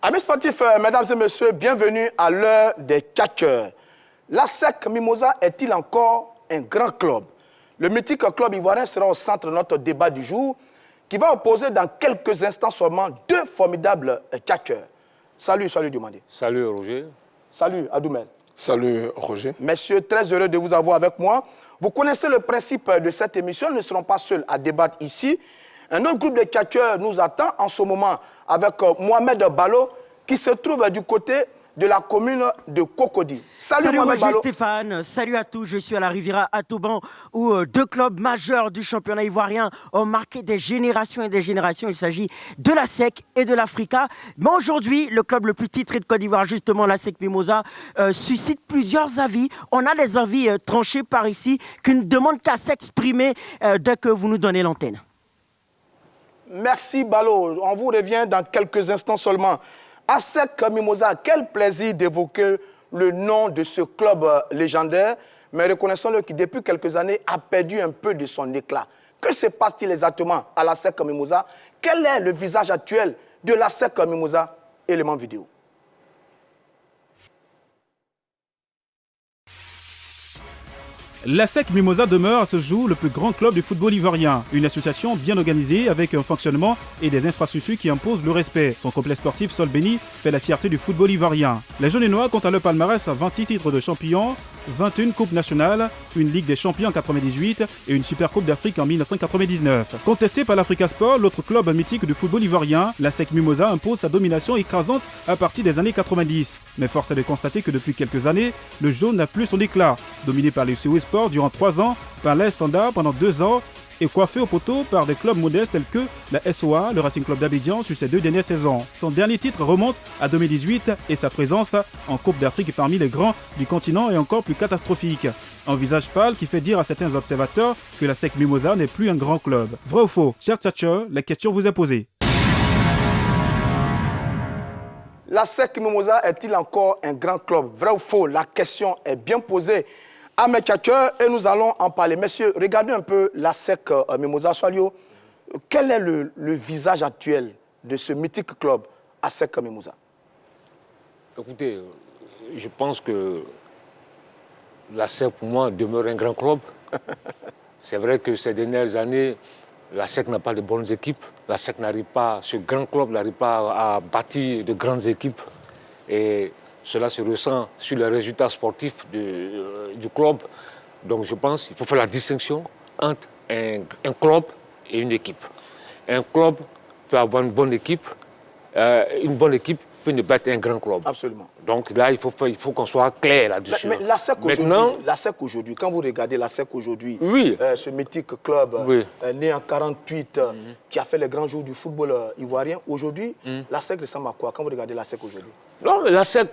Amis sportifs, mesdames et messieurs, bienvenue à l'heure des catcheurs. L'ASEC Mimosa est-il encore un grand club? Le mythique club ivoirien sera au centre de notre débat du jour, qui va opposer dans quelques instants seulement deux formidables catcheurs. Salut Diomandé. Salut Roger. Salut Adoumel. Salut Roger. Messieurs, très heureux de vous avoir avec moi. Vous connaissez le principe de cette émission, nous ne serons pas seuls à débattre ici. Un autre groupe de catcheurs nous attend en ce moment avec Mohamed Ballo, qui se trouve du côté de la commune de Cocody. Salut Roger Stéphane, salut à tous. Je suis à la Riviera à Touban où deux clubs majeurs du championnat ivoirien ont marqué des générations et des générations. Il s'agit de l'ASEC et de l'Africa. Mais aujourd'hui, le club le plus titré de Côte d'Ivoire, justement l'ASEC Mimosa, suscite plusieurs avis. On a des avis tranchés par ici qui ne demandent qu'à s'exprimer dès que vous nous donnez l'antenne. Merci Ballo. On vous revient dans quelques instants seulement. ASEC Mimosa, quel plaisir d'évoquer le nom de ce club légendaire, mais reconnaissons-le qui depuis quelques années a perdu un peu de son éclat. Que se passe-t-il exactement à l'ASEC Mimosa? Quel est le visage actuel de l'ASEC Mimosa? Élément vidéo. L'ASEC Mimosa demeure à ce jour le plus grand club du football ivoirien. Une association bien organisée avec un fonctionnement et des infrastructures qui imposent le respect. Son complexe sportif Sol Béni fait la fierté du football ivoirien. Les jaunes et noirs comptent à leur palmarès 26 titres de champion, 21 coupes nationales, une Ligue des champions en 1998 et une Super Coupe d'Afrique en 1999. Contesté par l'Africa Sport, l'autre club mythique du football ivoirien, l'ASEC Mimosa impose sa domination écrasante à partir des années 90. Mais force est de constater que depuis quelques années, le jaune n'a plus son éclat. Dominé par les COE Sport durant 3 ans, par l'Air Standard pendant 2 ans et coiffé au poteau par des clubs modestes tels que la SOA, le Racing Club d'Abidjan sur ses 2 dernières saisons. Son dernier titre remonte à 2018 et sa présence en Coupe d'Afrique est parmi les grands du continent est encore plus catastrophique. Un visage pâle qui fait dire à certains observateurs que l'ASEC Mimosa n'est plus un grand club. Vrai ou faux? Cher Tchatcher, la question vous est posée. L'ASEC Mimosa est-il encore un grand club? Vrai ou faux? La question est bien posée à mes catcheurs et nous allons en parler. Messieurs, regardez un peu l'ASEC Mimosa. Soalio, quel est le visage actuel de ce mythique club ASEC Mimosa? Écoutez, je pense que l'ASEC pour moi demeure un grand club. C'est vrai que ces dernières années, l'ASEC n'a pas de bonnes équipes. L'ASEC n'arrive pas, ce grand club n'arrive pas à bâtir de grandes équipes. Et cela se ressent sur les résultats sportifs du club. Donc je pense qu'il faut faire la distinction entre un club et une équipe. Un club peut avoir une bonne équipe peut ne pas être un grand club. Absolument. Donc là, il faut qu'on soit clair là-dessus. Mais l'ASEC aujourd'hui, quand vous regardez l'ASEC aujourd'hui, oui. Ce mythique club oui. Né en 48, qui a fait les grands jours du football ivoirien, aujourd'hui, l'ASEC ressemble à quoi quand vous regardez l'ASEC aujourd'hui? Non, mais l'ASEC,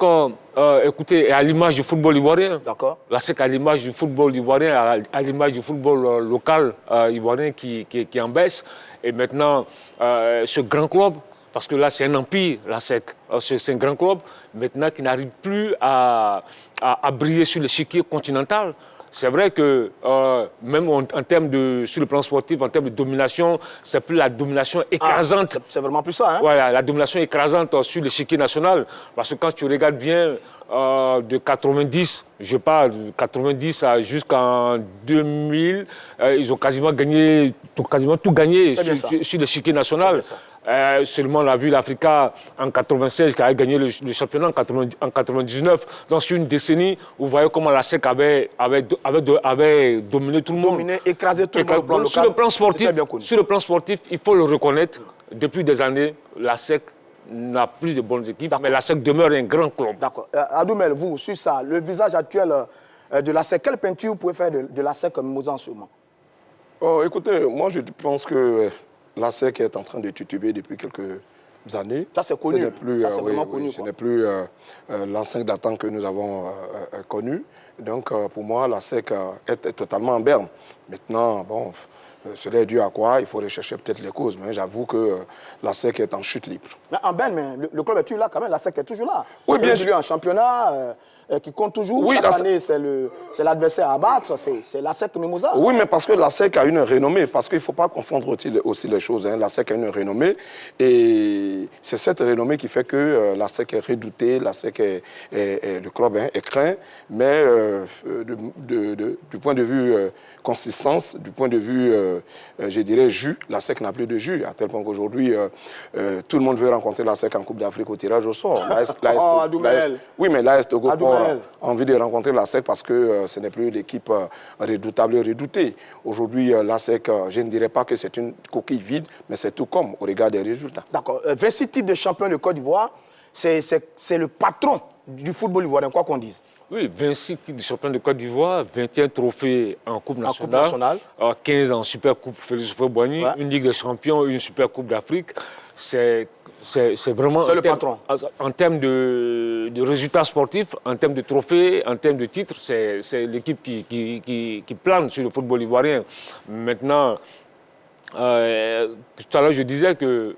écoutez, est à l'image du football ivoirien. D'accord. L'ASEC à l'image du football ivoirien, à l'image du football local ivoirien qui est en baisse. Et maintenant, ce grand club, parce que là, c'est un empire, l'ASEC. C'est un grand club, maintenant, qui n'arrive plus à briller sur l'échiquier continental. C'est vrai que, même en termes sur le plan sportif, en termes de domination, c'est plus la domination écrasante. C'est vraiment plus ça, hein? Voilà, la domination écrasante sur l'échiquier national. Parce que quand tu regardes bien, de 90, je parle de 90 jusqu'en 2000, ils ont quasiment tout gagné sur l'échiquier national. Seulement on a vu l'Africa en 96 qui a gagné le championnat en 99. Donc sur une décennie, vous voyez comment l'ASEC avait dominé tout le monde. Dominé, écrasé tout le monde au plan local. Sur le plan sportif, il faut le reconnaître, depuis des années, l'ASEC n'a plus de bonnes équipes, mais l'ASEC demeure un grand club. D'accord. Adoumel, vous, sur ça, le visage actuel de l'ASEC, quelle peinture vous pouvez faire de l'ASEC Mimosa en ce moment? Écoutez, moi je pense que l'ASEC est en train de tituber depuis quelques années. Ça c'est connu. Ce n'est plus l'ancien datant que nous avons connu. Donc pour moi, l'ASEC est totalement en berne. Maintenant, bon, cela est dû à quoi? Il faut rechercher peut-être les causes. Mais j'avoue que l'ASEC est en chute libre. Mais en berne, le club est toujours là quand même. L'ASEC est toujours là. Oui, bien sûr. En championnat, qui compte toujours. Oui, chaque année, c'est l'adversaire à battre, c'est la SEC Mimosa. Oui, mais parce que la SEC a une renommée, parce qu'il ne faut pas confondre aussi les choses. Hein. La SEC a une renommée et c'est cette renommée qui fait que la SEC est redoutée, la SEC le club est craint, mais du point de vue consistance, du point de vue, je dirais, jus, la SEC n'a plus de jus, à tel point qu'aujourd'hui, tout le monde veut rencontrer la SEC en Coupe d'Afrique au tirage au sort. Oui, mais l'AS Togo a envie de rencontrer la SEC parce que ce n'est plus l'équipe redoutable et redoutée. Aujourd'hui, la SEC, je ne dirais pas que c'est une coquille vide, mais c'est tout comme au regard des résultats. D'accord. 26 titres de champion de Côte d'Ivoire, c'est le patron du football ivoirien, quoi qu'on dise. Oui, 26 titres de champion de Côte d'Ivoire, 21 trophées en Coupe nationale, 15 en Super Coupe Félix Houphouët-Boigny, une Ligue des Champions, une Super Coupe d'Afrique. C'est vraiment... C'est le patron. En termes de résultats sportifs, en termes de trophées, en termes de titres, c'est l'équipe qui plane sur le football ivoirien. Maintenant, tout à l'heure, je disais que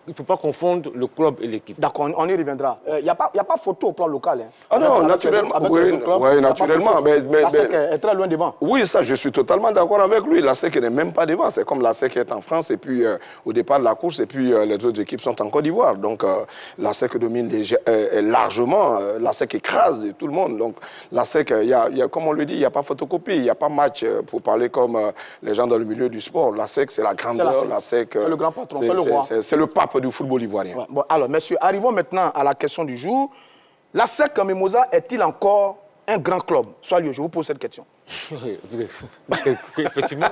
il ne faut pas confondre le club et l'équipe. D'accord, on y reviendra. Il n'y a pas photo au plan local. Hein. Ah non, naturellement. Oui, naturellement. La SEC est très loin devant. Oui, ça, je suis totalement d'accord avec lui. La SEC n'est même pas devant. C'est comme la SEC est en France et puis au départ de la course et puis les autres équipes sont en Côte d'Ivoire. Donc la SEC domine largement. La SEC écrase tout le monde. Donc la SEC, comme on le dit, il n'y a pas photocopie, il n'y a pas match pour parler comme les gens dans le milieu du sport. La SEC, c'est la grandeur. La SEC, c'est le grand patron, c'est le roi. C'est le pape du football ivoirien. Ouais, bon, alors, messieurs, arrivons maintenant à la question du jour. La SEC Mimosa est-il encore un grand club? Soyez, je vous pose cette question. Oui, effectivement.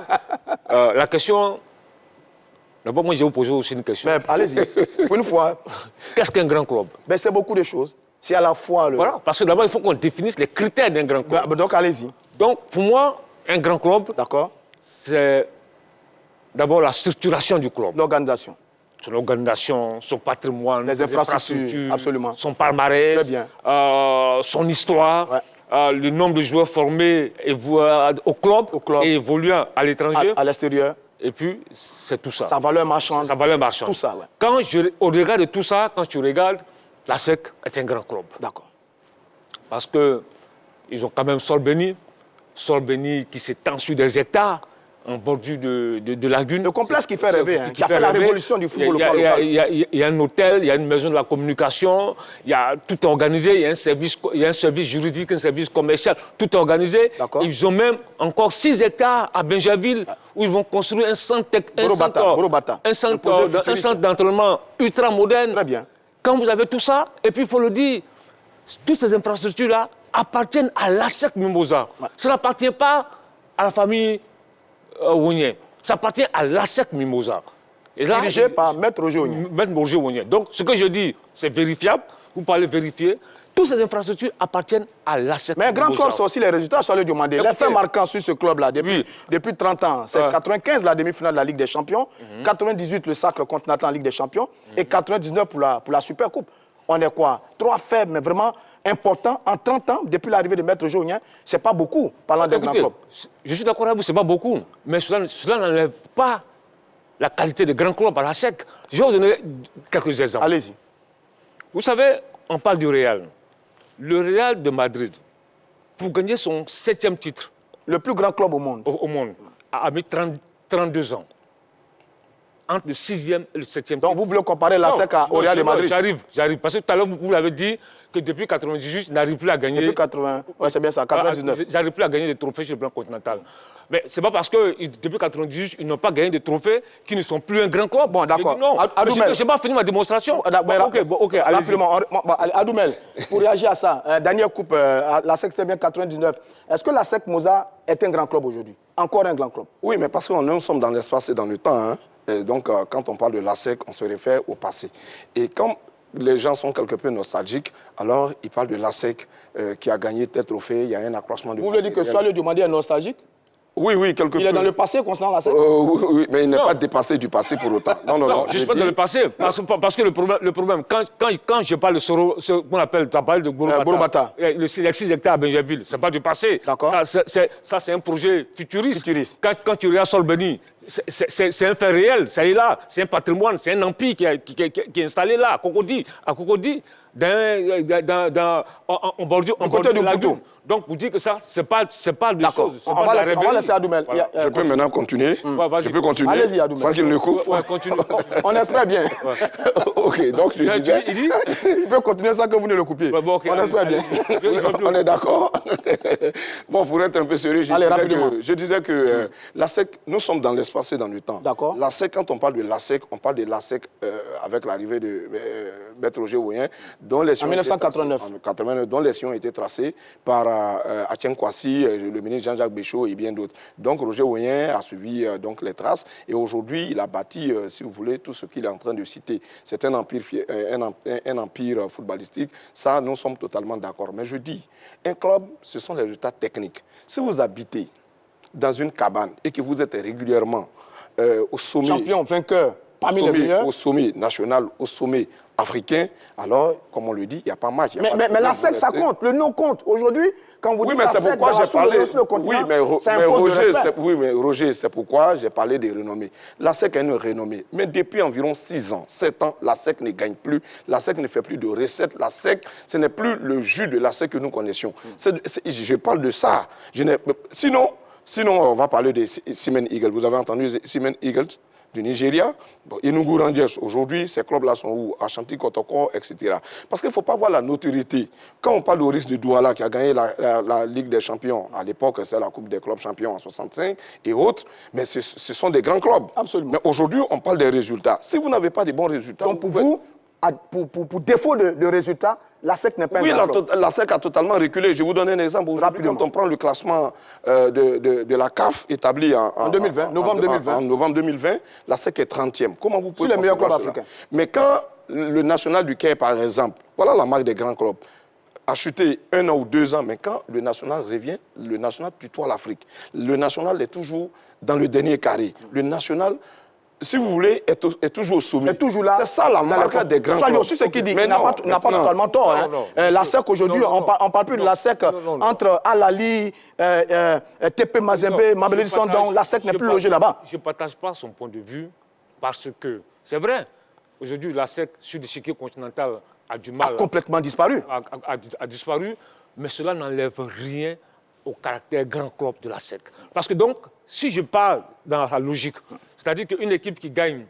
La question... D'abord, moi, je vais vous poser aussi une question. Allez-y, pour une fois. Qu'est-ce qu'un grand club? C'est beaucoup de choses. C'est à la fois le... Voilà, parce que d'abord, il faut qu'on définisse les critères d'un grand club. Donc, allez-y. Donc, pour moi, un grand club, c'est d'abord la structuration du club. L'organisation. Son organisation, son patrimoine, les infrastructures, absolument. Son palmarès, son histoire, le nombre de joueurs formés au club et évoluant à l'étranger. À l'extérieur. Et puis, c'est tout ça. Sa valeur marchande. Sa valeur marchande. Tout ça, ouais. Au regard de tout ça, quand tu regardes, la SEC est un grand club. D'accord. Parce qu'ils ont quand même Sol Béni qui s'étend sur des hectares, en bordure de lagune. Le complexe qui fait rêver, qui a fait la révolution du football local. Il y a un hôtel, il y a une maison de la communication, tout est organisé, il y a un service juridique, un service commercial, tout est organisé. Ils ont même encore 6 hectares à Benjaville où ils vont construire un centre d'entraînement ultra moderne. Très bien. Quand vous avez tout ça, et puis il faut le dire, toutes ces infrastructures-là appartiennent à l'ASEC Mimosa. Ça n'appartient pas à la famille Ounien. Ça appartient à l'ASEC Mimosa. Dirigé par Maître Roger Ounien. Maître Roger Ounien. Donc, ce que je dis, c'est vérifiable. Vous parlez vérifier. Toutes ces infrastructures appartiennent à l'ASEC Mimosa. Mais un grand club, c'est aussi les résultats, sur le demander. Les faits marquants sur ce club-là, depuis 30 ans, c'est 95, la demi-finale de la Ligue des Champions, 98, le sacre contre Nathan en Ligue des Champions, et 99 pour la Super Coupe. On est quoi? 3 faits, mais vraiment importants en 30 ans, depuis l'arrivée de Maître Journien. Ce n'est pas beaucoup, parlant d'un grand club. Je suis d'accord avec vous, ce n'est pas beaucoup. Mais cela n'enlève pas la qualité de grand club à la SEC. Je vais vous donner quelques exemples. Allez-y. Vous savez, on parle du Real. Le Real de Madrid, pour gagner son 7e titre. Le plus grand club au monde. Au monde. A mis 32 ans. Entre le 6e et le 7e. Donc vous voulez comparer la SEC au Real de Madrid? J'arrive. Parce que tout à l'heure, vous l'avez dit que depuis 98, je n'arrive plus à gagner. Depuis 80, ouais, c'est bien ça, 99. J'arrive plus à gagner des trophées sur le plan continental. Mais ce n'est pas parce que depuis 98, ils n'ont pas gagné des trophées qu'ils ne sont plus un grand club. Bon, d'accord. Non, je n'ai pas fini ma démonstration. Ok, rapidement. Adoumel, pour réagir à ça, dernière coupe, la SEC c'est bien 99. Est-ce que la SEC Mimosa est un grand club aujourd'hui? Encore un grand club? Oui, mais parce que nous sommes dans l'espace et dans le temps. Hein. Et donc, quand on parle de la SEC, on se réfère au passé. Et quand les gens sont quelque peu nostalgiques, alors ils parlent de la SEC qui a gagné tel trophée, il y a un accroissement de... Vous voulez dire que soit le demandé est nostalgique? Oui, quelque peu. Il est dans le passé concernant la SEC? Oui, mais il n'est pas dépassé du passé pour autant. Non, je ne suis pas dans le passé. Parce que le problème quand je parle de qu'on appelle, tu as parlé de Borobata. Le 6 hectares à Benjaville, ce n'est pas du passé. D'accord. Ça, c'est un projet futuriste. Quand tu regardes Sol Béni, c'est un fait réel, ça est là. C'est un patrimoine, c'est un empire qui est installé là, à Cocody. en bordure de la lagune. Donc, vous dites que ça, c'est pas des choses. On va laisser Adoumel. Voilà. Je peux maintenant continuer. Je peux continuer. Allez-y, Adoumel. Sans qu'il ne coupe. Ouais, continue. On espère bien. Ok, donc je disais... Il peut continuer sans que vous ne le coupiez. Ouais, bon, okay, on espère bien. On est d'accord. Bon, pour être un peu sérieux, je disais que la SEC, nous sommes dans l'espace et dans le temps. D'accord. La SEC, quand on parle de la SEC, on parle de la SEC avec l'arrivée de Maître Roger Ouyen, dont les en 1989. Dont les sillons ont été tracés par Atienne Kwasi, le ministre Jean-Jacques Béchaud et bien d'autres. Donc Roger Ouyen a suivi donc les traces et aujourd'hui il a bâti, si vous voulez, tout ce qu'il est en train de citer. C'est un empire footballistique. Ça, nous sommes totalement d'accord. Mais je dis, un club, ce sont les résultats techniques. Si vous habitez dans une cabane et que vous êtes régulièrement au sommet... Champion, vainqueur, parmi les meilleurs. Au sommet national, au sommet africain, alors, comme on le dit, il n'y a pas match. Mais la SEC, ça compte, le nom compte. Aujourd'hui, quand vous dites la SEC dans la sous-région sur le continent, ça impose le respect. Oui, mais Roger, c'est pourquoi j'ai parlé des renommées. La SEC a une renommée. Mais depuis environ 6 ans, 7 ans, la SEC ne gagne plus. La SEC ne fait plus de recettes. La SEC, ce n'est plus le jus de la SEC que nous connaissions. Je parle de ça. Sinon, on va parler de Seamen Eagles. Vous avez entendu Seamen Eagles du Nigeria, Enugu Rangers. Aujourd'hui, ces clubs-là sont où? Ashanti Kotoko, etc. Parce qu'il ne faut pas voir la notoriété. Quand on parle d'Oris de Douala, qui a gagné la Ligue des Champions, à l'époque, c'est la Coupe des clubs champions en 65 et autres, mais ce sont des grands clubs. Absolument. Mais aujourd'hui, on parle des résultats. Si vous n'avez pas de bons résultats... Donc pour défaut de résultats, la SEC n'est pas un grand club. La SEC a totalement reculé. Je vous donne un exemple. Aujourd'hui, quand on prend le classement de la CAF établi en 2020, novembre 2020. En novembre 2020, la SEC est 30e. Comment vous pouvez sur les meilleurs clubs cela? africains. Mais quand le national du Caire, par exemple, voilà la marque des grands clubs, a chuté 1 an ou 2 ans, mais quand le national revient, le national tutoie l'Afrique. Le national est toujours dans le dernier carré. Le national... si vous voulez, est toujours au sommet. Est toujours là. C'est ça la marque des grands clubs. aussi ce qu'il dit. Il n'a pas totalement tort. La SEC aujourd'hui, on ne parle plus de la SEC entre Al-Ali, TP Mazembe, Mamelodi Sundowns. La SEC n'est plus logée là-bas. Je ne partage pas son point de vue parce que, c'est vrai, aujourd'hui, la SEC sur l'échiquier continental a du mal. A complètement disparu. A disparu, mais cela n'enlève rien au caractère grand club de la SEC. Parce que donc, si je parle dans la logique, c'est-à-dire qu'une équipe qui gagne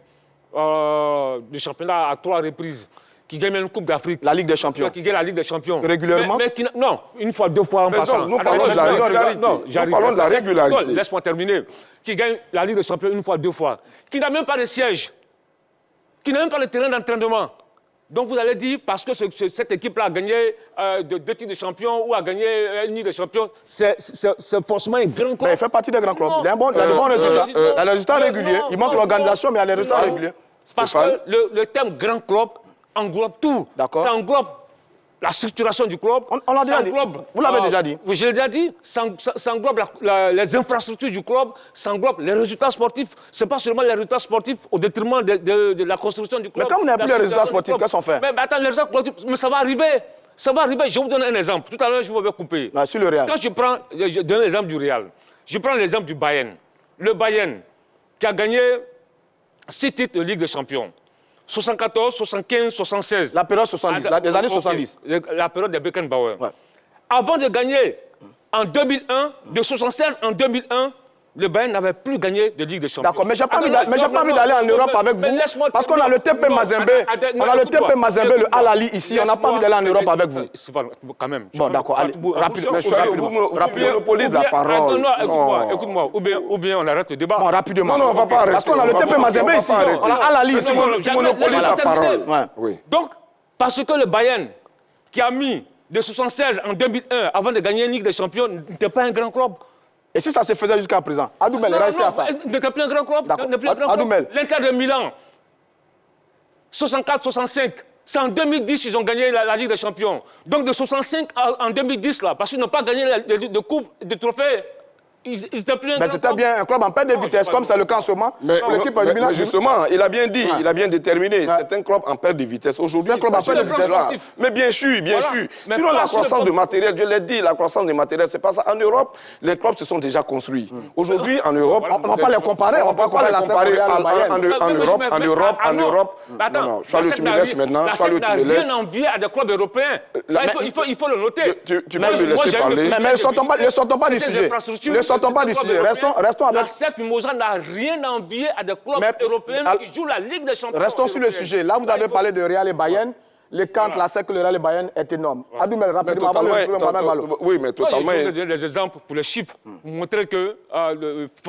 le championnat à 3 reprises, qui gagne une Coupe d'Afrique, la Ligue des Champions, qui gagne la Ligue des Champions, régulièrement, non, une fois, 2 fois en passant. Nous parlons de la régularité. Nous parlons de la régularité. Laisse-moi terminer. Qui gagne la Ligue des Champions 1 fois, 2 fois, qui n'a même pas de siège, qui n'a même pas de terrain d'entraînement. Donc vous allez dire, parce que cette équipe-là a gagné 2 titres de champion ou a gagné une Ligue de champion, c'est forcément un grand club. Mais il fait partie des grands clubs. Il a de bons résultats. Il a des résultats réguliers. Il manque l'organisation, mais il a des résultats réguliers. Parce que le terme grand club englobe tout. Ça englobe la structuration du club. On l'a déjà dit. Vous l'avez déjà dit. Oui, je l'ai déjà dit. Ça englobe les infrastructures du club, ça englobe les résultats sportifs. Ce n'est pas seulement les résultats sportifs au détriment de la construction du club. Mais quand vous n'avez plus les résultats sportifs, qu'est-ce qu'on fait? Mais attends, les résultats sportifs, mais ça va arriver. Ça va arriver. Je vais vous donner un exemple. Tout à l'heure, je vous avais coupé. Sur le Real. Quand je donne l'exemple du Real, je prends l'exemple du Bayern. Le Bayern, qui a gagné 6 titres de Ligue des Champions. 74, 75, 76. La période 70, les années 70. La période de Beckenbauer. Ouais. Avant de gagner en 2001, de 76 en 2001, le Bayern n'avait plus gagné de Ligue des Champions. D'accord, mais je n'ai pas envie d'aller en Europe avec vous. Parce qu'on a le TP Mazembe, le Al-Ali ici, on n'a pas envie d'aller en Europe avec vous. Quand même. Bon, d'accord, allez, rapidement. Vous monopolisez la parole. Écoute-moi, ou bien on arrête le débat. Bon, rapidement. Non, on ne va pas arrêter. Parce qu'on a le TP Mazembe ici, on a Al-Ali ici. Tu monopolises la parole. Donc, parce que le Bayern, qui a mis de 76 en 2001 avant de gagner une Ligue des Champions, n'était pas un grand club. Et si ça se faisait jusqu'à présent, Adoumel est resté à ça. N'était plus un grand club. Adoumel. L'Inter de Milan, 64-65. C'est en 2010 qu'ils ont gagné la Ligue des Champions. Donc de 65 en 2010, là, parce qu'ils n'ont pas gagné de coupe, de trophée Ils étaient plus un Mais grand c'était club. bien un club en perte de vitesse, comme c'est le cas en ce moment. Mais justement, il a bien dit, Ouais. il a bien déterminé. Ouais. C'est un club en perte de vitesse. Aujourd'hui, C'est un club en perte de vitesse. Mais bien sûr, bien Voilà. sûr. Mais Sinon, pas la sur le croissance club. de matériel, je l'ai dit, la croissance des matériels, c'est pas ça. En Europe, les clubs se sont déjà construits. Aujourd'hui, en Europe... On va pas les comparer, on va pas comparer la Seine Royale au Bayern. En Europe. Attends, Non, Charles, tu me laisses maintenant. Charles, tu me n'a laisses. rien envié à des clubs européens. Il faut le noter. Tu peux me laisser parler. Mais ne sortons pas du sujet. Ne sortons pas du sujet. Restons avec... La SEC Mimosa n'a rien envié à des clubs Mais- européens qui jouent la Ligue des Champions. Restons sur le européenne. sujet. Là, vous avez parlé de Real et Bayern. L'écart entre la SEC et le Real et Bayern est énorme. Adoumel, rapidement, avant de retrouver Mohamed Balo. Oui, mais Ouais, totalement... je vais donner des exemples pour les chiffres, pour montrer que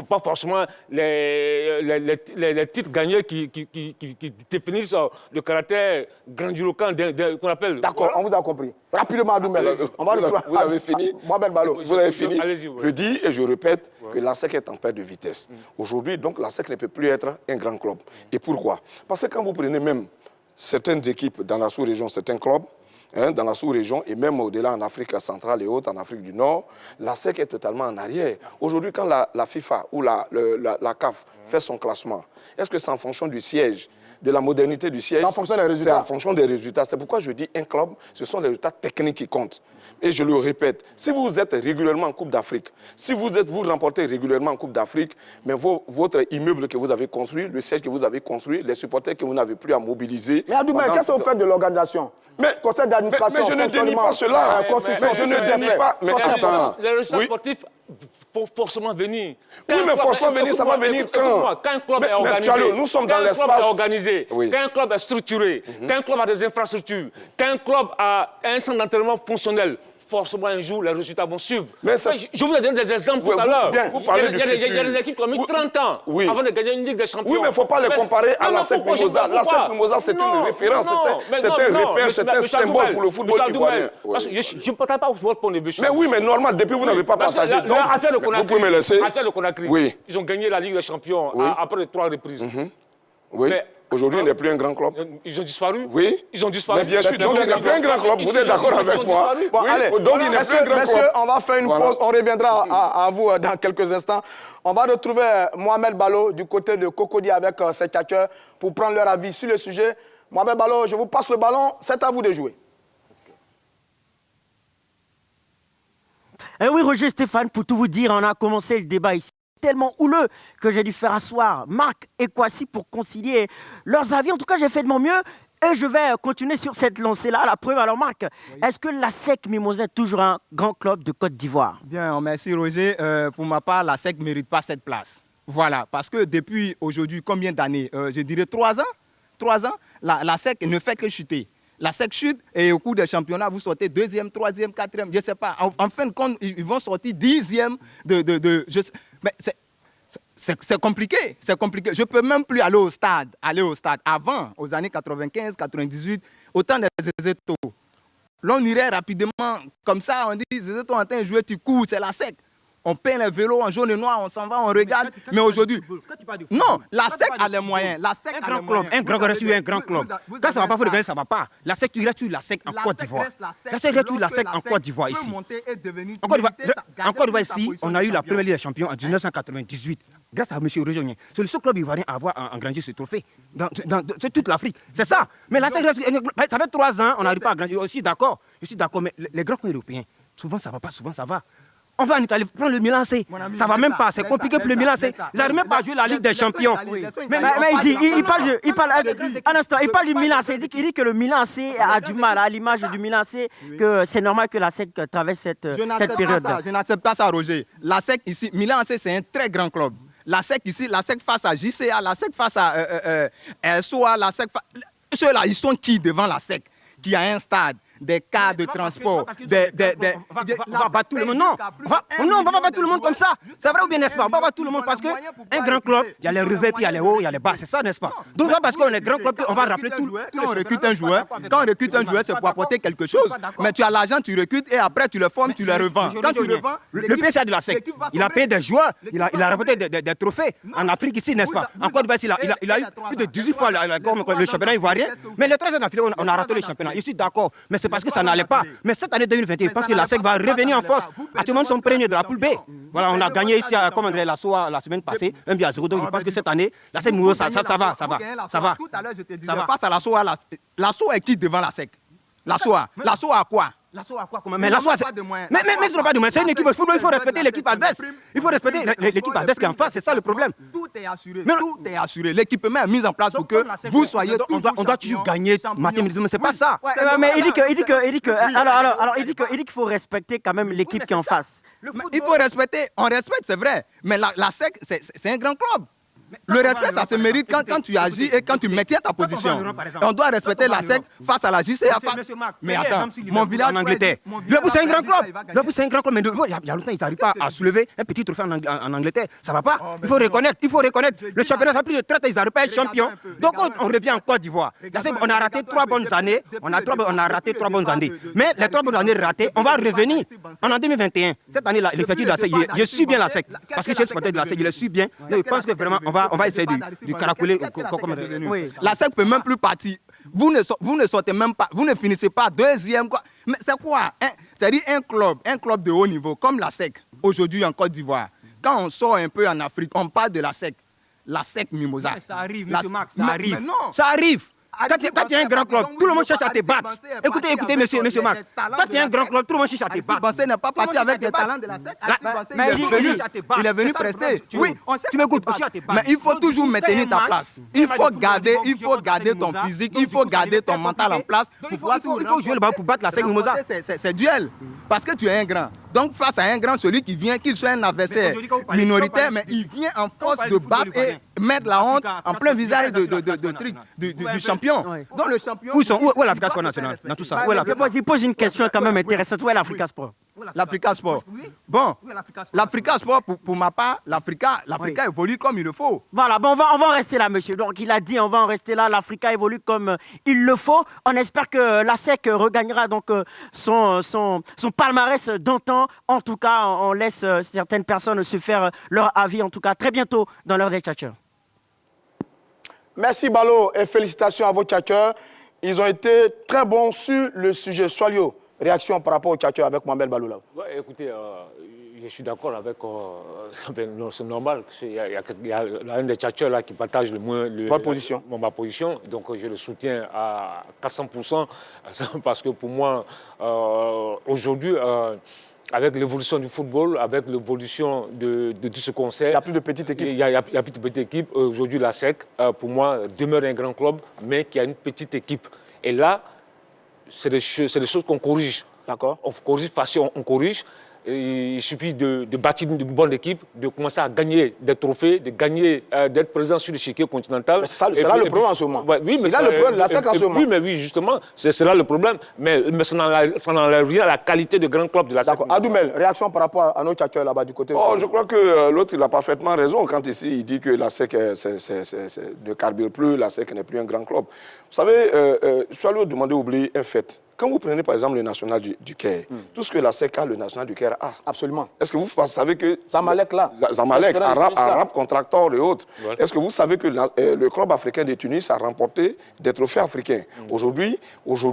pas forcément les titres gagnés qui définissent le caractère grandiloquent qu'on appelle. D'accord, on vous a compris. Rapidement, Adoumel. On va retrouver Vous avez fini? Mohamed Balo. Vous avez fini? Allez-y, ouais. Je dis et je répète que la SEC est en perte de vitesse. Aujourd'hui, donc, la SEC ne peut plus être un grand club. Et pourquoi? Parce que quand vous prenez même certaines équipes dans la sous-région, certains clubs, dans la sous-région et même au-delà en Afrique centrale et autres, en Afrique du Nord, la SEC est totalement en arrière. Aujourd'hui, quand la FIFA ou la CAF fait son classement, est-ce que c'est en fonction du siège, de la modernité du siège? C'est en fonction des résultats. C'est en fonction des résultats. C'est pourquoi je dis un club, ce sont les résultats techniques qui comptent. Et je le répète, si vous êtes régulièrement en Coupe d'Afrique, si vous remportez régulièrement en Coupe d'Afrique, mais votre immeuble que vous avez construit, le siège que vous avez construit, les supporters que vous n'avez plus à mobiliser... Mais Adoumel, qu'est-ce que vous faites de l'organisation? Conseil d'administration, mais je ne dénie pas cela. construction, Mais je ne dénie pas. Mais attends. Les résultats Oui. sportifs faut forcément venir. Oui, mais forcément venir, ça va venir quand? Quand un club Mais est organisé, Tchalo, nous sommes dans quand un club l'espace. est organisé, Oui. quand un club est structuré, quand un club a des infrastructures, quand un club a un centre d'entraînement fonctionnel, forcément un jour les résultats vont suivre. Mais ça, Je vous ai donné des exemples Oui, tout à l'heure. vous parlez du Il y a futur. des équipes qui ont mis Oui. 30 ans Oui. avant de gagner une Ligue des Champions. Oui, mais il ne faut pas les comparer à la SEC Mimosa. La SEC Mimosa, c'est une référence, c'est un repère, c'est un symbole pour le football ivoirien. Parce que je ne partage pas votre point de vue. Mais oui, mais normal, depuis vous n'avez pas partagé. Donc, vous pouvez me laisser. Affaire de Conakry. Oui. Ils ont gagné la Ligue des Champions après 3 reprises. Oui. Mais- Aujourd'hui, il n'est plus un grand club. Ils ont disparu. Oui. Ils ont disparu. Mais bien sûr, donc il n'est plus un grand club. Vous êtes d'accord avec moi? Bon, Oui, allez, donc il n'est plus un grand messieurs, club. on va faire une pause. On reviendra à vous dans quelques instants. On va retrouver Mohamed Balo du côté de Cocody avec ses tchatcheurs pour prendre leur avis sur le sujet. Mohamed Balo, je vous passe le ballon. C'est à vous de jouer. Eh oui, Roger Stéphane, pour tout vous dire, on a commencé le débat ici tellement houleux que j'ai dû faire asseoir Marc et Kwasi pour concilier leurs avis. En tout cas, j'ai fait de mon mieux et je vais continuer sur cette lancée-là. La preuve, alors Marc, est-ce que la SEC Mimosa est toujours un grand club de Côte d'Ivoire? Bien, merci Roger. Pour ma part, la SEC ne mérite pas cette place. Voilà, parce que depuis aujourd'hui, combien d'années? Je dirais 3 ans. 3 ans, la SEC ne fait que chuter. La SEC chute et au cours des championnats, vous sortez 2e, 3e, 4e, je ne sais pas. En fin de compte, ils vont sortir 10e mais c'est compliqué, c'est compliqué. Je ne peux même plus aller au stade. Avant, aux années 95, 98, autant des Zézeto. L'on irait rapidement comme ça, on dit Zézeto en train de jouer, tu cours, c'est la SEC. On peint les vélos en jaune et noir, on s'en va, on regarde. Mais aujourd'hui, non, la SEC a les moyens. La SEC a les moyens. Un grand club, un grand club. Quand ça ne va pas, il faut regarder, ça ne va pas. La SEC, tu restes sur la SEC en Côte d'Ivoire. La SEC reste sur la SEC en Côte d'Ivoire ici. En Côte d'Ivoire ici, on a eu la première Ligue des Champions en 1998. Grâce à M. Régionien. C'est le seul club ivoirien à avoir engrangé ce trophée dans toute l'Afrique. C'est ça. Mais la SEC, ça fait 3 ans, on n'arrive pas à engranger. Je suis d'accord, mais les grands clubs européens, souvent ça ne va pas, souvent ça va. On va en Italie prendre le Milan C. Ça ne va même pas, c'est compliqué pour le Milan C. Ils n'arrivent même pas à jouer la Ligue des Champions. Mais il parle du Milan C. Il dit que le Milan C a du mal, à l'image du Milan C, que c'est normal que la SEC traverse cette période. Je n'accepte pas ça, Roger. La SEC ici, Milan C, c'est un très grand club. La SEC ici, la SEC face à JCA, la SEC face à SOA, la SEC. Ceux-là, ils sont qui devant la SEC? Qui a un stade, des cas de transport, on va battre tout le monde. Non, on va pas battre tout le monde comme ça. C'est vrai ou bien, n'est-ce pas? On va battre tout le monde parce qu'un grand club, il y a les revers, puis il y a les hauts, il y a les bas. C'est ça, n'est-ce pas? Donc, là, parce qu'on est grand club, on va rappeler tout. Quand on recrute un joueur, c'est pour apporter quelque chose. Mais tu as l'argent, tu recrutes et après tu le formes, tu le revends. Quand tu revends, le PSG de la SEC, il a payé des joueurs, il a rapporté des trophées. En Afrique ici, n'est-ce pas? En Côte d'Ivoire, il a eu plus de 18 fois le championnat ivoirien. Mais les 3 ans d'affilée, on a raté le championnat. Je suis d'accord. Mais c'est parce que ça n'allait pas. Mais cette année 2021, je pense que la SEC va revenir en force. Actuellement, ils sont premiers de la poule B. Voilà, on a gagné ici à comme la SOA la semaine passée, 1-0. Donc je pense que cette année, la SEC Mimosa, ça va. Tout à l'heure, je te disais, face à la SOA, la SOA est qui devant la SEC? La SOA a quoi? La SOA a quoi? Mais la SOA, mais ce n'est pas de moyens. C'est une équipe de football, il faut respecter l'équipe adverse. Il faut respecter l'équipe adverse qui est en face, c'est ça le problème. Tout est assuré, tout est assuré. L'équipement est mis en place pour que vous soyez on doit toujours gagner matin, midi, mais c'est pas ça. Mais il dit qu'il faut respecter quand même l'équipe qui est en face. Il faut respecter, on respecte, c'est vrai. Mais la SEC, c'est un grand club. Le respect, ça se mérite quand tu agis et quand tu maintiens ta position. On doit respecter la SEC face à la JCA. Mais attends, mon village en Angleterre. Liverpool, c'est un grand club. Liverpool, c'est un grand club. Mais il y a longtemps, ils n'arrivent pas à soulever un petit trophée en Angleterre. Ça ne va pas. Il faut reconnaître. Le championnat, ça a plus de 30 ans, ils n'arrivent pas à être champions. Donc, on revient en Côte d'Ivoire. On a raté 3 bonnes années. On a raté 3 bonnes années. Mais les 3 bonnes années ratées, on va revenir. En 2021, cette année-là, l'effectif de la SEC, je suis bien la SEC. Parce que je suis supporter de la SEC, je le suis bien. Je pense que vraiment, on va essayer de caracoler comme revenu. Oui. La SEC ne peut même plus partir. Vous ne sortez même pas, vous ne finissez pas deuxième. Quoi. Mais c'est quoi? C'est-à-dire un club de haut niveau comme la SEC, aujourd'hui en Côte d'Ivoire. Quand on sort un peu en Afrique, on parle de la SEC Mimosa. Mais ça arrive, M. Max, ça arrive. Ça arrive. Quand tu es un grand club, tout le monde cherche à te battre. Écoutez, monsieur Max. Quand tu es un grand club, tout le monde cherche à te battre. Bassé n'est pas parti avec les talents de la SEC. Il est venu prester. Oui, tu m'écoutes. Mais il faut toujours maintenir ta place. Il faut garder ton physique, il faut garder ton mental en place. Il faut jouer le ballon pour battre la SEC Mimosa. C'est duel. Parce que tu es un grand. Donc face à un grand, celui qui vient, qu'il soit un adversaire minoritaire, mais il vient en force de battre et mettre la honte en plein visage du champion. Donc le champion. Où est l'Africa Sport National dans tout ça? Il pose une question quand même intéressante. Où est l'Africa Sport? L'Africa Sport. Bon, l'Africa Sport, pour ma part, l'Africa évolue comme il le faut. Voilà, bon, on va en rester là, monsieur. Donc, il a dit, on va en rester là. L'Africa évolue comme il le faut. On espère que la SEC regagnera donc son palmarès d'antan. En tout cas, on laisse certaines personnes se faire leur avis. En tout cas, très bientôt dans l'heure des tchatcheurs. Merci Balo et félicitations à vos tchatcheurs. Ils ont été très bons sur le sujet. Soilio, réaction par rapport aux tchatcheurs avec Mohamed Balou là. Ouais, écoutez, je suis d'accord avec... c'est normal. Il y a l'un des tchatcheurs là qui partage le moins... Votre position. Ma position. Donc je le soutiens à 400%. Parce que pour moi, aujourd'hui... avec l'évolution du football, avec l'évolution de tout ce qu'on sait. Il n'y a plus de petites équipes. Il n'y a plus de petites équipes. Aujourd'hui, la SEC, pour moi, demeure un grand club, mais qui a une petite équipe. Et là, c'est des choses qu'on corrige. D'accord. On corrige, on corrige. Il suffit de bâtir une bonne équipe, de commencer à gagner des trophées, d'être présent sur l'échiquier continental. C'est là le problème en ce moment. Oui, mais c'est là le problème de la SEC en ce moment. Oui, mais oui, justement, c'est là le problème. Mais ça n'enlève rien à la qualité de grand club de la SEC. D'accord. Adoumel, réaction par rapport à nos tchatcheurs là-bas du côté. Oh, je crois que l'autre, il a parfaitement raison quand ici, il dit que la SEC ne carbure plus, la SEC n'est plus un grand club. Vous savez, je suis allé vous demander d'oublier un fait. Quand vous prenez par exemple le national du Caire, tout ce que la SEC a, le national du Caire a. Absolument. Est-ce que vous savez que... Zamalek là. Zamalek, Arabe, Contractor et autres. Ouais. Est-ce que vous savez que le club africain de Tunis a remporté des trophées africains? Aujourd'hui,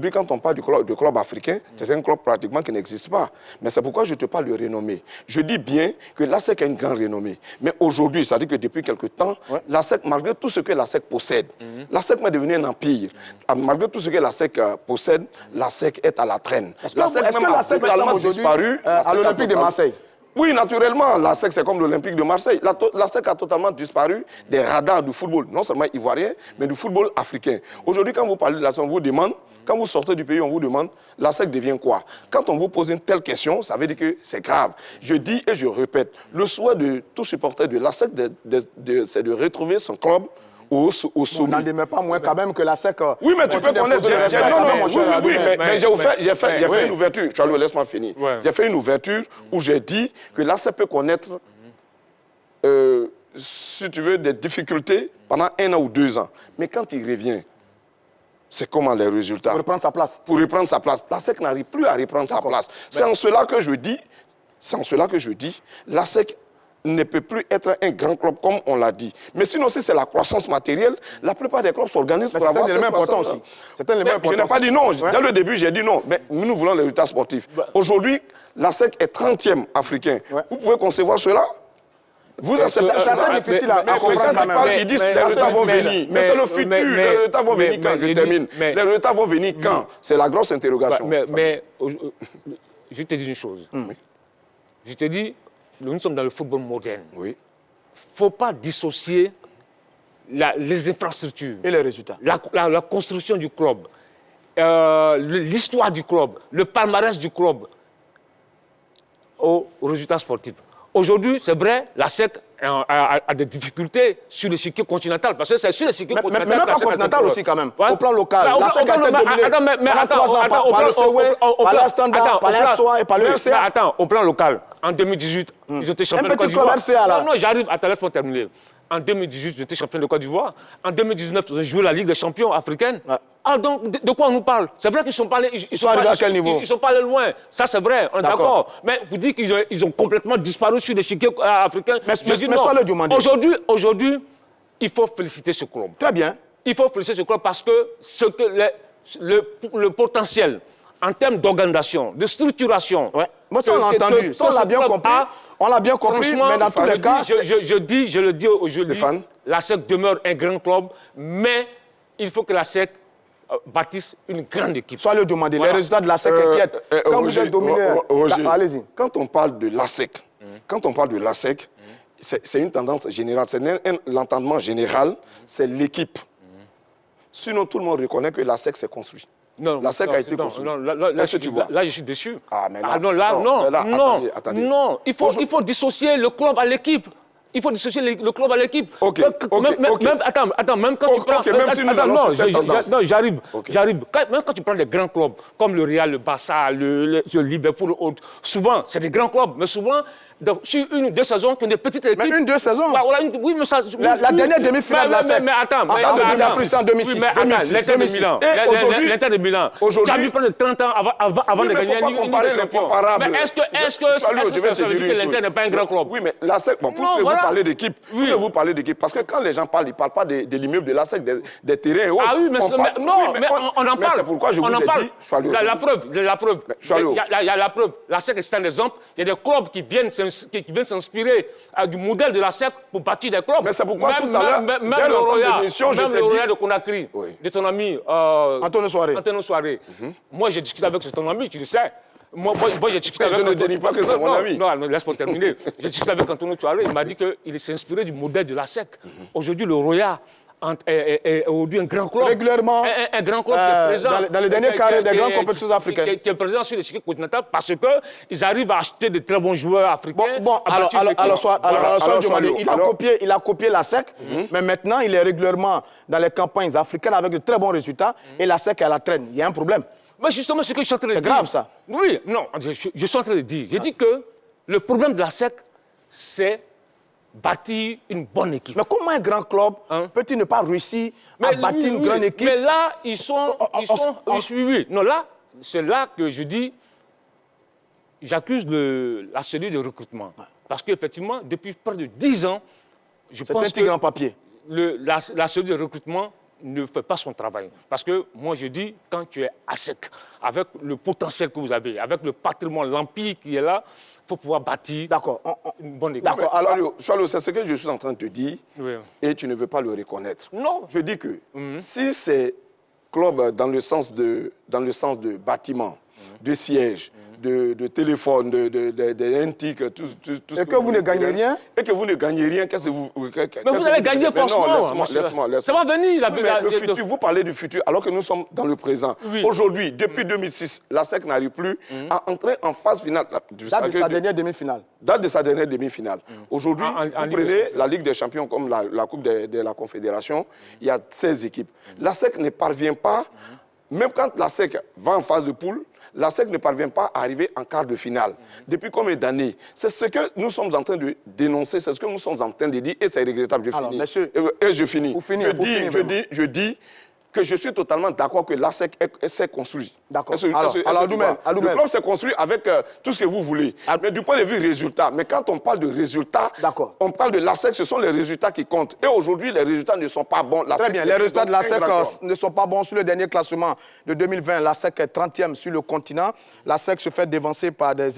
quand on parle du club africain, c'est un club pratiquement qui n'existe pas. Mais c'est pourquoi je te parle de renommée. Je dis bien que la SEC a une grande renommée. Mais aujourd'hui, ça dit que depuis quelque temps, la SEC, malgré tout ce que la SEC possède, la SEC est devenue un empire. Malgré tout ce que la SEC possède, la SEC est à la traîne. Est-ce que la SEC a disparu à l'Olympique de Marseille? Oui, naturellement, la SEC, c'est comme l'Olympique de Marseille. La SEC a totalement disparu des radars du football, non seulement ivoirien, mais du football africain. Aujourd'hui, quand vous parlez de la SEC, on vous demande, quand vous sortez du pays, on vous demande, la SEC devient quoi? Quand on vous pose une telle question, ça veut dire que c'est grave. Je dis et je répète, le souhait de tout supporter de la SEC, c'est de retrouver son club au sommet. N'en demeure pas moins quand même que la SEC... Oui, mais tu peux connaître... mais j'ai fait une ouverture. Charles, laisse-moi finir. Ouais. J'ai fait une ouverture où j'ai dit que la SEC peut connaître, si tu veux, des difficultés pendant 1 an ou 2 ans. Mais quand il revient, c'est comment les résultats? Pour reprendre sa place. Pour reprendre sa place. La SEC n'arrive plus à reprendre sa place. C'est en cela que je dis, la SEC ne peut plus être un grand club comme on l'a dit. Mais sinon, si c'est la croissance matérielle, la plupart des clubs s'organisent pour avoir cette croissance. C'est un élément important. Je n'ai pas dit non. Dès le début, j'ai dit non. Mais nous voulons les résultats sportifs. Aujourd'hui, la SEC est 30e africain. Vous pouvez concevoir cela? Vous acceptez? C'est assez difficile à comprendre quand même. Ils disent que les résultats vont venir. Mais c'est le futur. Les résultats vont venir quand? Je termine. Les résultats vont venir quand? C'est la grosse interrogation. Mais je te dis une chose. Je te dis, nous sommes dans le football moderne. Oui. Il ne faut pas dissocier les infrastructures. Et les résultats. La construction du club, l'histoire du club, le palmarès du club aux résultats sportifs. Aujourd'hui, c'est vrai, la SEC a des difficultés sur le circuit continental, parce que c'est sur le circuit continental. Mais même pas continental aussi quand même, au plan local. La SEC a été dominée pendant 3 ans par le CEWE, par la Standard, par la SOA et par le RCA. Attends, au plan local, en 2018, ils étaient champions de Côte d'Ivoire. Un petit club RCA là. Non, j'arrive, attends, laisse-moi terminer. En 2018, j'étais champion de Côte d'Ivoire. En 2019, j'ai joué la Ligue des champions africaine. Ouais. Ah, donc, de quoi on nous parle? C'est vrai qu'ils sont pas allés... Ils sont arrivés à quel niveau? Ils sont pas allés loin. Ça, c'est vrai, on est d'accord. Mais vous dites qu'ils ont complètement disparu sur l'échiquier africain. Mais soit le demander. Aujourd'hui, il faut féliciter ce club. Très bien. Il faut féliciter ce club parce que, le potentiel en termes d'organisation, de structuration... Ouais. Moi, ça, on l'a entendu. Ça, on l'a bien compris. On l'a bien compris, mais dans tous les cas... Je le dis aujourd'hui, Stéphane, la SEC demeure un grand club, mais il faut que la SEC bâtisse une grande équipe. Soit le demander. Les résultats de la SEC inquiètent. Quand vous êtes dominé... Allez-y. Quand on parle de la SEC, c'est une tendance générale. C'est l'entendement général, c'est l'équipe. Sinon, tout le monde reconnaît que la SEC s'est construite. Non, la SEC a été construite. Là, je suis déçu. Ah, mais attendez. Non, il faut dissocier le club à l'équipe. Il faut dissocier le club à l'équipe. Même quand tu prends... même si nous allons sur cette tendance. Non, j'arrive. Même quand tu prends des grands clubs, comme le Real, le Barça, le Liverpool, souvent, c'est des grands clubs, mais souvent, sur 1 ou 2 saisons, qu'il y a des petites équipes... Mais 1 ou 2 saisons Oui, mais ça... La dernière demi-finale de la SEC. Mais attends... en 2006. L'Inter de Milan. L'Inter de Milan. Tu as mis près de 30 ans avant de gagner une Ligue des Champions. Mais est-ce que ça veut dire que l'Inter n'est pas un grand club? Oui, mais la SEC... Vous parlez d'équipe. Vous parlez d'équipe. Parce que quand les gens parlent, ils ne parlent pas de l'immeuble de la SEC, des terrains et autres. Ah oui, mais on en parle. C'est pourquoi je vous ai dit... La preuve. Il y a la preuve. La SEC, c'est un exemple. Il y a des clubs qui viennent s'inspirer du modèle de la SEC pour bâtir des clubs. Mais c'est pourquoi tout à l'heure, même le Royal de Conakry, de ton ami Antonio Soiré. Moi, j'ai discuté avec ton ami, tu le sais. Moi, j'ai discuté avec... Je ne dénie pas que c'est mon ami. Non, laisse-moi terminer. J'ai discuté avec Antonio Soiré, il m'a dit qu'il s'est inspiré du modèle de la SEC. Aujourd'hui, le Royal est aujourd'hui un grand club. Régulièrement, un grand club qui est présent. Dans les derniers carrés des grandes compétitions africaines. Qui est présent sur l'échiquier continental parce qu'ils arrivent à acheter de très bons joueurs africains. Il a copié la SEC, mais maintenant, il est régulièrement dans les campagnes africaines avec de très bons résultats et la SEC, elle la traîne. Il y a un problème. Mais justement, ce que je suis en train de dire... C'est grave, ça. Oui, non, je suis en train de dire. Je dis que le problème de la SEC, c'est bâtir une bonne équipe. Mais comment un grand club peut-il ne pas réussir à bâtir une grande équipe? Mais là, ils sont... Oui. Non, là, c'est là que je dis... J'accuse la cellule de recrutement. Parce qu'effectivement, depuis près de 10 ans, je pense que... C'est un petit grand papier. La cellule de recrutement ne fait pas son travail. Parce que moi, je dis, quand tu es à sec, avec le potentiel que vous avez, avec le patrimoine, l'empire qui est là, il faut pouvoir bâtir une bonne équipe. D'accord. Alors, c'est ce que je suis en train de te dire, et tu ne veux pas le reconnaître. Non. Je dis que si ces clubs, dans le sens de bâtiment, de sièges, de téléphone, d'antiques, tout et que vous ne gagnez rien. Et que vous ne gagnez rien, qu'est-ce que vous... Mais vous allez gagner forcément. Laisse-moi. Ça va venir. Le futur, vous parlez du futur, alors que nous sommes dans le présent. Oui. Aujourd'hui, depuis 2006, la SEC n'arrive plus à entrer en phase finale. Date de sa dernière demi-finale. Date de sa dernière demi-finale. Aujourd'hui, vous prenez la Ligue des Champions comme la Coupe de la Confédération, il y a 16 équipes. La SEC ne parvient pas, même quand la SEC va en phase de poule, la SEC ne parvient pas à arriver en quart de finale. Depuis combien d'années? C'est ce que nous sommes en train de dénoncer, c'est ce que nous sommes en train de dire, et c'est regrettable. Je finis. Monsieur, et je finis. Je dis, que je suis totalement d'accord que l'ASEC s'est construit. D'accord. Alors, le club s'est construit avec tout ce que vous voulez. Mais du point de vue résultat, mais quand on parle de résultats, on parle de l'ASEC, ce sont les résultats qui comptent. Et aujourd'hui, les résultats ne sont pas bons. Très bien, les résultats de l'ASEC ne sont pas bons. Sur le dernier classement de 2020, l'ASEC est 30e sur le continent. L'ASEC se fait dévancer par des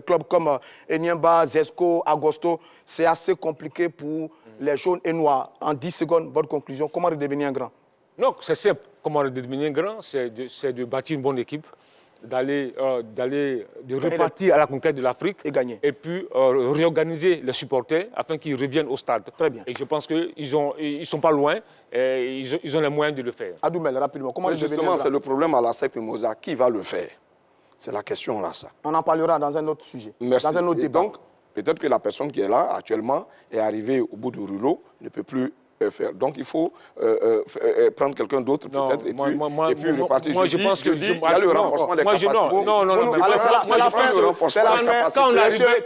clubs comme Enyimba, Zesco, Agosto. C'est assez compliqué pour les jaunes et noirs. En 10 secondes, votre conclusion, comment redevenir un grand? Non, c'est simple. Comment redevenir un grand, c'est de bâtir une bonne équipe, de repartir à la conquête de l'Afrique et gagner. Et puis réorganiser les supporters afin qu'ils reviennent au stade. Très bien. Et je pense qu'ils ne sont pas loin et ils ont les moyens de le faire. Adoumel, rapidement, comment redevenir un grand? Justement, c'est le problème à l'ASEC Mimosa. Qui va le faire? C'est la question là, ça. On en parlera dans un autre sujet, Merci. dans un autre débat. Donc, peut-être que la personne qui est là actuellement est arrivée au bout du rouleau, ne peut plus faire. Donc, il faut prendre quelqu'un d'autre peut-être et puis repartir. Moi, je pense que il y a le renforcement des capacités. Non. C'est la fin.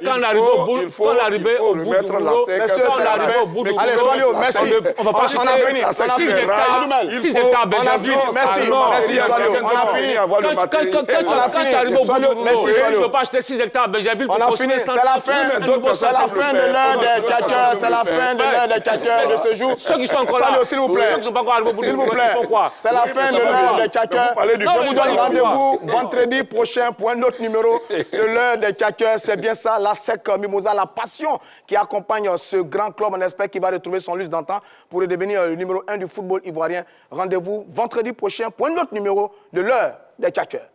Quand on arrive au bout du rouleau, allez, Solio, merci. On a fini. 6 hectares, Merci, Solio. On a fini. Quand tu arrives au bout du rouleau, tu ne peux pas acheter 6 hectares Benjaville pour construire. C'est la fin de l'heure des tchatcheurs. C'est la fin de l'heure des tchatcheurs de ce jour. Ceux qui sont encore là, s'il vous plaît. Ceux qui sont pas encore arrivés au bout du S'il vous rouleau, plaît. ils font quoi? C'est la fin de l'heure des tchatcheurs. Je vous donne rendez-vous vendredi prochain pour un autre numéro de l'heure des tchatcheurs. C'est bien ça, l'ASEC Mimosa, la passion qui accompagne ce grand club. On espère qu'il va retrouver son lustre d'antan pour devenir le numéro 1 du football ivoirien. Rendez-vous vendredi prochain pour un autre numéro de l'heure des tchatcheurs.